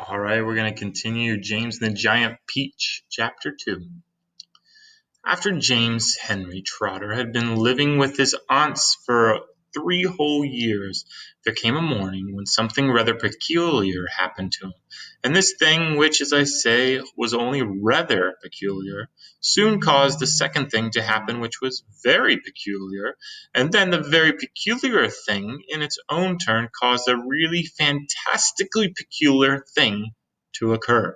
All right, we're going to continue James and the Giant Peach, Chapter 2. After James Henry Trotter had been living with his aunts for 3 whole years, there came a morning when something rather peculiar happened to him. And this thing, which, as I say, was only rather peculiar, soon caused the second thing to happen, which was very peculiar, and then the very peculiar thing, in its own turn, caused a really fantastically peculiar thing to occur.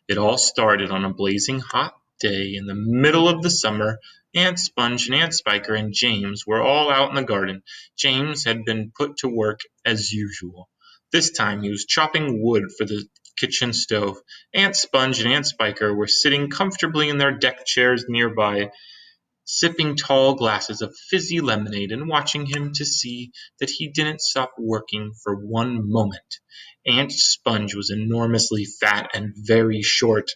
It all started on a blazing hot day in the middle of the summer. Aunt Sponge and Aunt Spiker and James were all out in the garden. James had been put to work as usual. This time he was chopping wood for the kitchen stove. Aunt Sponge and Aunt Spiker were sitting comfortably in their deck chairs nearby, sipping tall glasses of fizzy lemonade and watching him to see that he didn't stop working for one moment. Aunt Sponge was enormously fat and very short.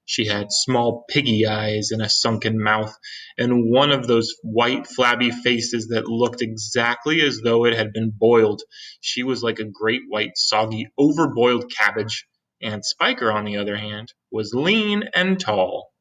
She had small piggy eyes and a sunken mouth, and one of those white flabby faces that looked exactly as though it had been boiled. She was like a great white soggy overboiled cabbage. Aunt Spiker, on the other hand, was lean and tall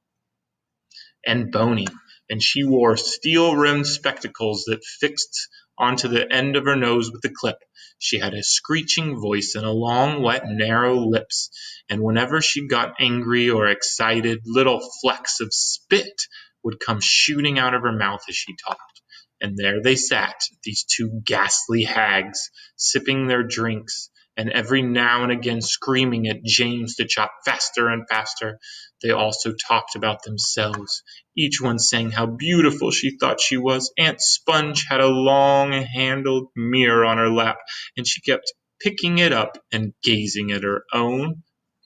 and bony, and she wore steel-rimmed spectacles that fixed onto the end of her nose with a clip. She had a screeching voice and long, wet, narrow lips, and whenever she got angry or excited, little flecks of spit would come shooting out of her mouth as she talked. And there they sat, these two ghastly hags, sipping their drinks, and every now and again screaming at James to chop faster and faster. They also talked about themselves, each one saying how beautiful she thought she was. Aunt Sponge had a long-handled mirror on her lap, and she kept picking it up and gazing at her own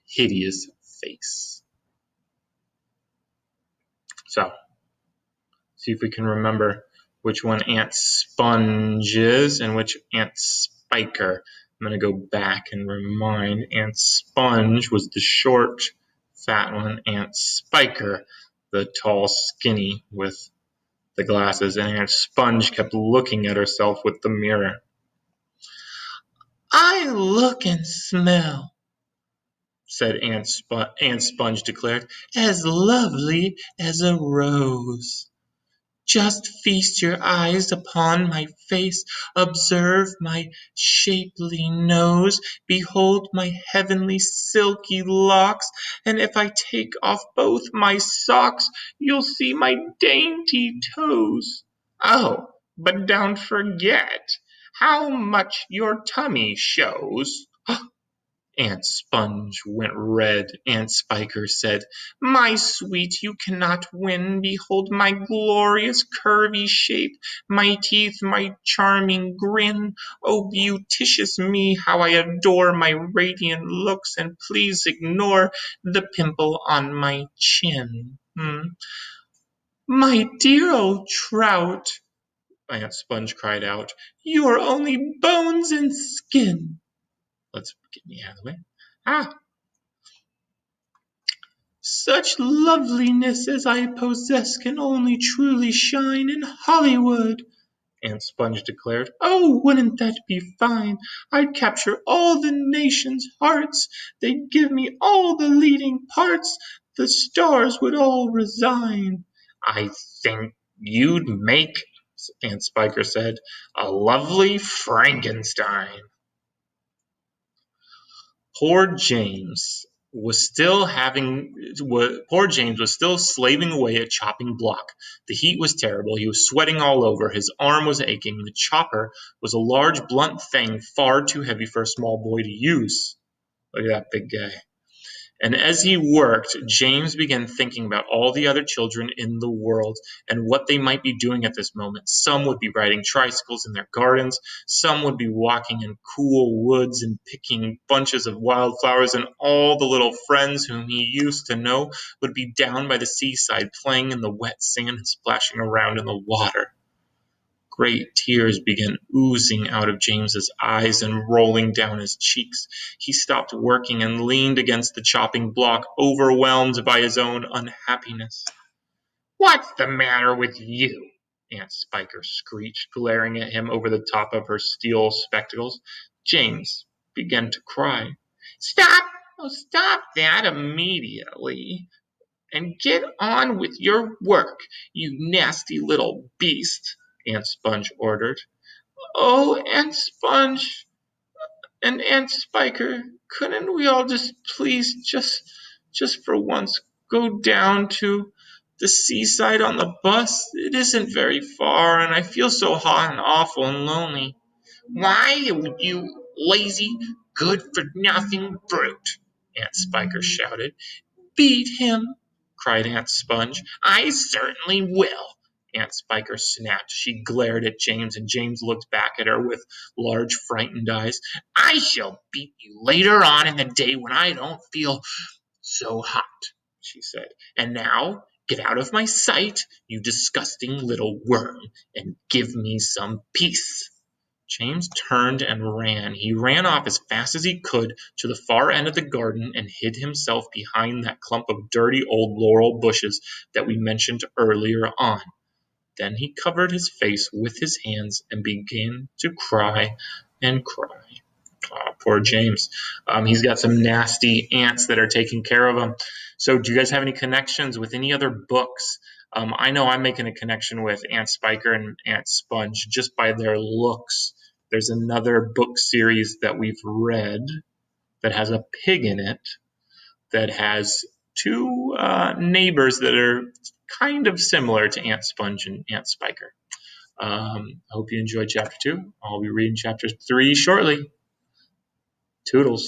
hideous face. So, see if we can remember which one Aunt Sponge is and which Aunt Spiker. I'm going to go back and remind. Aunt Sponge was the short, fat one. Aunt Spiker, the tall, skinny with the glasses. And Aunt Sponge kept looking at herself with the mirror. "I look and smell," said Aunt Sponge declared, "as lovely as a rose. Just feast your eyes upon my face, observe my shapely nose, behold my heavenly silky locks, and if I take off both my socks, you'll see my dainty toes. Oh, but don't forget how much your tummy shows." Aunt Sponge went red. Aunt Spiker said, "My sweet, you cannot win. Behold my glorious curvy shape, my teeth, my charming grin. Oh, beauticious me, how I adore my radiant looks, and please ignore the pimple on my chin." "My dear old trout," Aunt Sponge cried out, "you are only bones and skin." Let's get me out of the way. "Such loveliness as I possess can only truly shine in Hollywood," Aunt Sponge declared. "Oh, wouldn't that be fine? I'd capture all the nation's hearts. They'd give me all the leading parts. The stars would all resign." "I think you'd make," Aunt Spiker said, "a lovely Frankenstein." Poor James was still slaving away at chopping block. The heat was terrible. He was sweating all over. His arm was aching. The chopper was a large, blunt thing, far too heavy for a small boy to use. Look at that big guy. And as he worked, James began thinking about all the other children in the world and what they might be doing at this moment. Some would be riding tricycles in their gardens. Some would be walking in cool woods and picking bunches of wildflowers. And all the little friends whom he used to know would be down by the seaside playing in the wet sand and splashing around in the water. Great tears began oozing out of James's eyes and rolling down his cheeks. He stopped working and leaned against the chopping block, overwhelmed by his own unhappiness. "What's the matter with you?" Aunt Spiker screeched, glaring at him over the top of her steel spectacles. James began to cry. "Stop Oh, stop that immediately and get on with your work, you nasty little beast, Aunt Sponge ordered. Oh, Aunt Sponge and Aunt Spiker, couldn't we all just please just for once go down to the seaside on the bus? It isn't very far, and I feel so hot and awful and lonely. Why, you lazy, good-for-nothing brute, Aunt Spiker shouted. Beat him, cried Aunt Sponge. I certainly will, Aunt Spiker snapped. She glared at James, and James looked back at her with large, frightened eyes. I shall beat you later on in the day when I don't feel so hot, she said. And now, get out of my sight, you disgusting little worm, and give me some peace. James turned and ran. He ran off as fast as he could to the far end of the garden and hid himself behind that clump of dirty old laurel bushes that we mentioned earlier on. Then he covered his face with his hands and began to cry and cry. Oh, poor James. He's got some nasty ants that are taking care of him. So, do you guys have any connections with any other books? I know I'm making a connection with Aunt Spiker and Aunt Sponge just by their looks. There's another book series that we've read that has a pig in it that has two neighbors that are kind of similar to Aunt Sponge and Aunt Spiker. I hope you enjoyed chapter 2. I'll be reading chapter 3 shortly. Toodles.